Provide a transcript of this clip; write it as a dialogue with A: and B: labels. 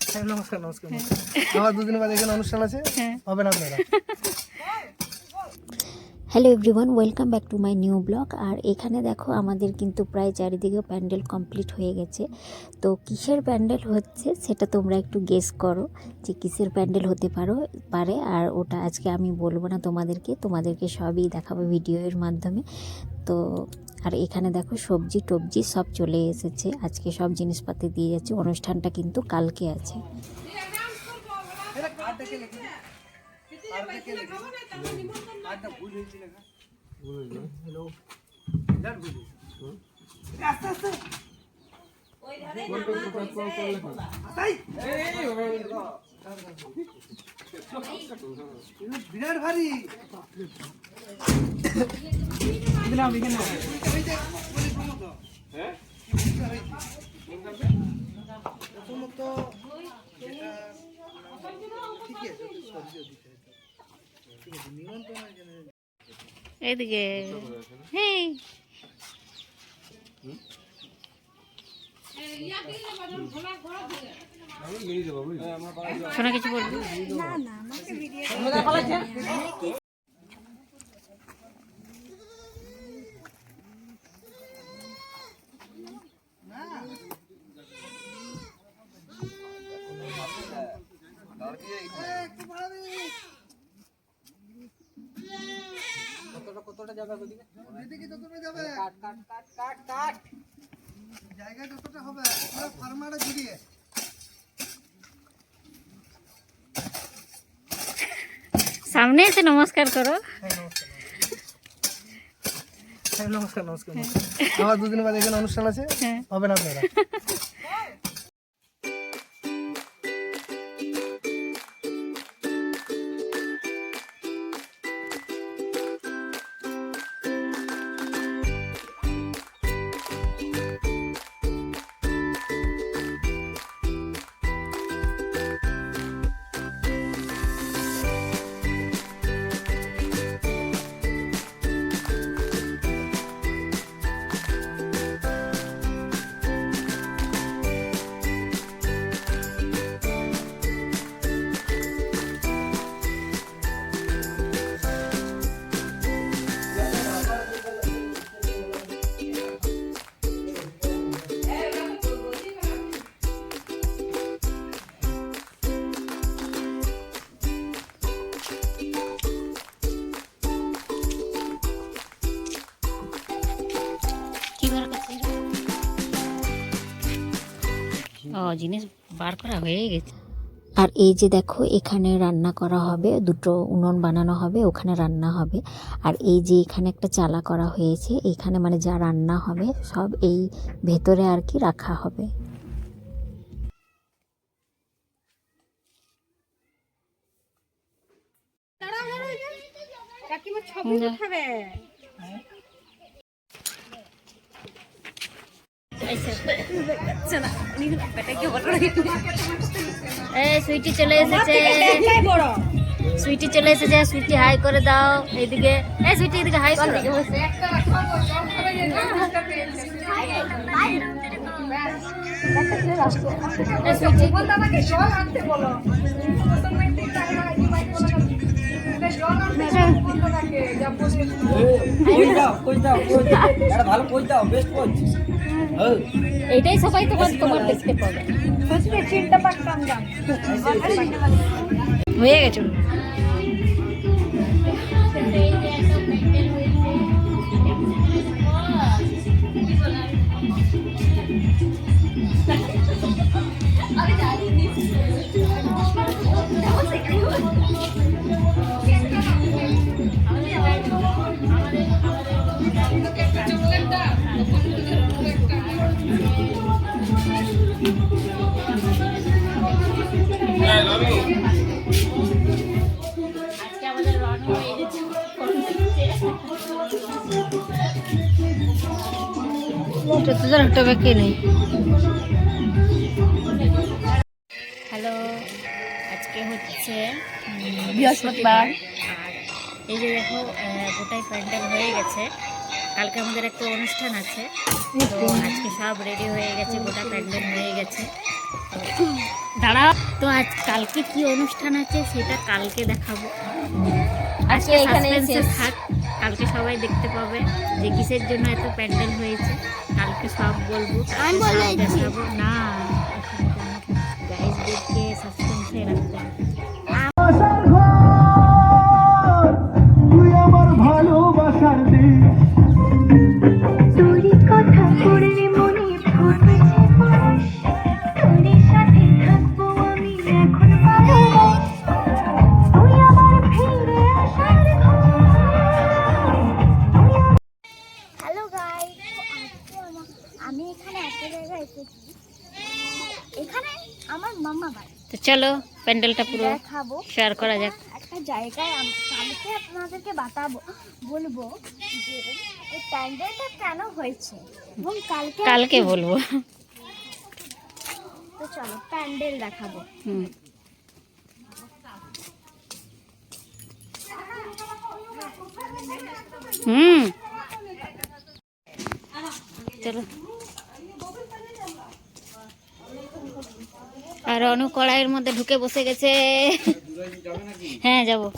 A: নমস্কার নমস্কার আমার দুদিন বাদে এখানে অনুষ্ঠান আছে, হবে না আপনারা।
B: Hello everyone, welcome back to my new blog. আর এখানে দেখো আমাদের কিন্তু প্রায় চারিদিকে প্যান্ডেল কমপ্লিট হয়ে গেছে। তো কিসের প্যান্ডেল হচ্ছে সেটা তোমরা একটু গেস করো যে কিসের প্যান্ডেল হতে পারে। আর ওটা আজকে আমি বলবো না তোমাদেরকে সবই দেখাবো ভিডিওর মাধ্যমে। তো আর এখানে দেখো সবজি টবজি সব চলে এসেছে, আজকে সব জিনিসপাতি দিয়ে যাচ্ছে। অনুষ্ঠানটা কিন্তু কালকে আছে।
A: বিরাট ভারী
B: এদিকে হ্যাঁ শোনা কিছু বলবি?
A: কতটা যাবে এদিকে যতটা যাবে কাট কাট কাট কাট কাট জায়গা যতটা হবে পুরো ফার্মাটা জুড়িয়ে।
B: সামনে এসে নমস্কার করো।
A: নমস্কার নমস্কার আমার দুদিন বাদে এখানে অনুষ্ঠান আছে, হবে না আপনারা।
B: জিনিস বার করা হয়ে গেছে। আর এই যে দেখো এখানে রান্না করা হবে, দুটো উনুন বানানো হবে, ওখানে রান্না হবে। আর এই যে এখানে একটা চালা করা হয়েছে, এখানে মানে যা রান্না হবে সব এই ভেতরে আর কি রাখা হবে। সুইটি চলে এসেছে, সুইটি হাই করে দাও। এইদিকে সুইটি এদিকে হাই করে এটাই সবাই তোমার দেখতে পাবে। হয়ে গেছে। হ্যালো, আজকে হচ্ছে বৃহস্পতিবার। আর এই যে দেখো গোটাই প্যান্ডেল হয়ে গেছে, কালকে আমাদের একটা অনুষ্ঠান আছে, তো আজকে সব রেডি হয়ে গেছে, গোটা প্যান্ডেল হয়ে গেছে। দাঁড়াও তো, আজ কালকে কি অনুষ্ঠান আছে সেটা কালকে দেখাবো। আজকে সাসপেন্সে থাক, কালকে সবাই দেখতে পাবে যে কিসের জন্য এত প্যান্ডেল হয়েছে। কালকে সব বলবো, কালকে সব দেখাবো। না, গাইজদেরকে সাসপেন্সে রাখতে হবে।
A: তুই আমার ভালোবাসার দিন
C: তোরই কথা পড়লে মনে পড়ছে পরশ, তোরই সাথে থাকবো আমি এখন পারস, তুই আমার ফিরে আসার হ্যালো গাইস, আমি এখানে একটা জায়গায় এসেছি। এখানে আমার মামা বাড়ি,
B: তো চলো প্যান্ডেলটা পুরো
C: দেখাবো
B: শেয়ার করা যাক।
C: একটা জায়গায়। কালকে আপনাদেরকে বলবো যে এই প্যান্ডেলটা কেন হয়েছে এবং
B: কালকে বলবো।
C: তো চলো প্যান্ডেল দেখাবো।
B: হুম, হুম, চলো। আর অনু কড়াইয়ের মধ্যে ঢুকে বসে গেছে। হ্যাঁ, যাবো।